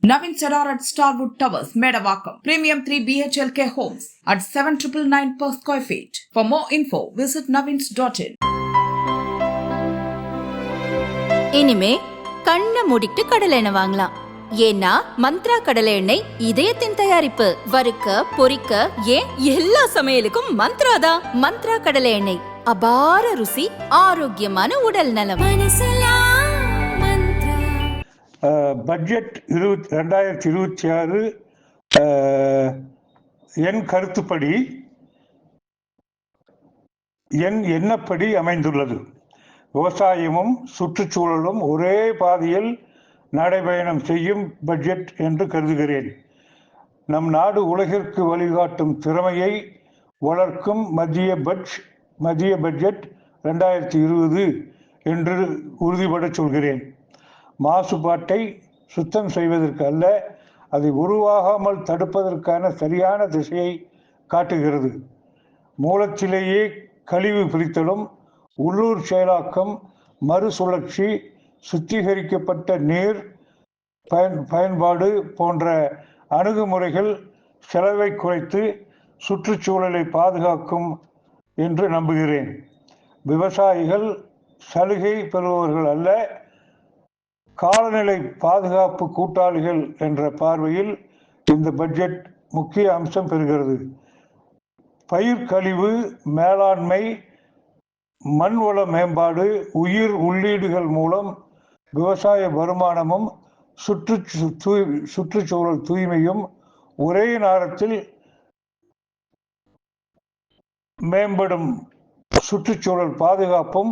Navin Cedar at Starwood Towers, Medavakkam. Premium 3 BHLK homes at 7,999 per square feet. For more info, visit navins.in. இனிமே கண்ணை மூடிட்டு கடலை எண்ணெய் வாங்கலாம். ஏன்னா மந்த்ரா கடலை எண்ணெய் இதயத்தின் தயாரிப்பு. வறுக்க பொரிக்க ஏன் எல்லா சமையலுக்கும் மந்த்ரா தான். மந்த்ரா கடலை எண்ணெய் அபார ருசி, ஆரோக்கியமான உடல் நலம். பட்ஜெட் 2026 என் கருத்துப்படி, என் எண்ணப்படி அமைந்துள்ளது. விவசாயமும் சுற்றுச்சூழலும் ஒரே பாதையில் நடைபயணம் செய்யும் பட்ஜெட் என்று கருதுகிறேன். நம் நாடு உலகிற்கு வழிகாட்டும் திறமையை வளர்க்கும் மத்திய பட்ஜெட் 2020 என்று உறுதிபட சொல்கிறேன். மாசுபாட்டை சுத்தம் செய்வதற்கு அல்ல, அதை உருவாகாமல் தடுப்பதற்கான சரியான திசையை காட்டுகிறது. மூலத்திலேயே கழிவு பிரித்தலும், உள்ளூர் செயலாக்கம், மறுசுழற்சி, சுத்திகரிக்கப்பட்ட நீர் பயன்பாடு போன்ற அணுகுமுறைகள் செலவை குறைத்து சுற்றுச்சூழலை பாதுகாக்கும் என்று நம்புகிறேன். விவசாயிகள் சலுகை பெறுபவர்கள் அல்ல, காலநிலை பாதுகாப்பு கூட்டாளிகள் என்ற பார்வையில் இந்த பட்ஜெட் முக்கிய அம்சம் பெறுகிறது. பயிர் கழிவு மேலாண்மை, மண்வள மேம்பாடு, உயிர் உள்ளீடுகள் மூலம் விவசாய வருமானமும் சுற்றுச்சூழல் தூய்மையும் ஒரே நேரத்தில் மேம்படும். சுற்றுச்சூழல் பாதுகாப்பும்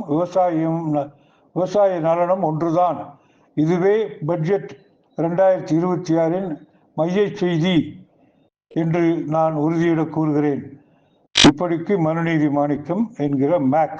விவசாய நலனும் ஒன்றுதான். இதுவே பட்ஜெட் 2026 மைய செய்தி என்று நான் உறுதியிட கூறுகிறேன். இப்படிக்கு மனுநீதி மாணிக்கம் என்கிற மேக்.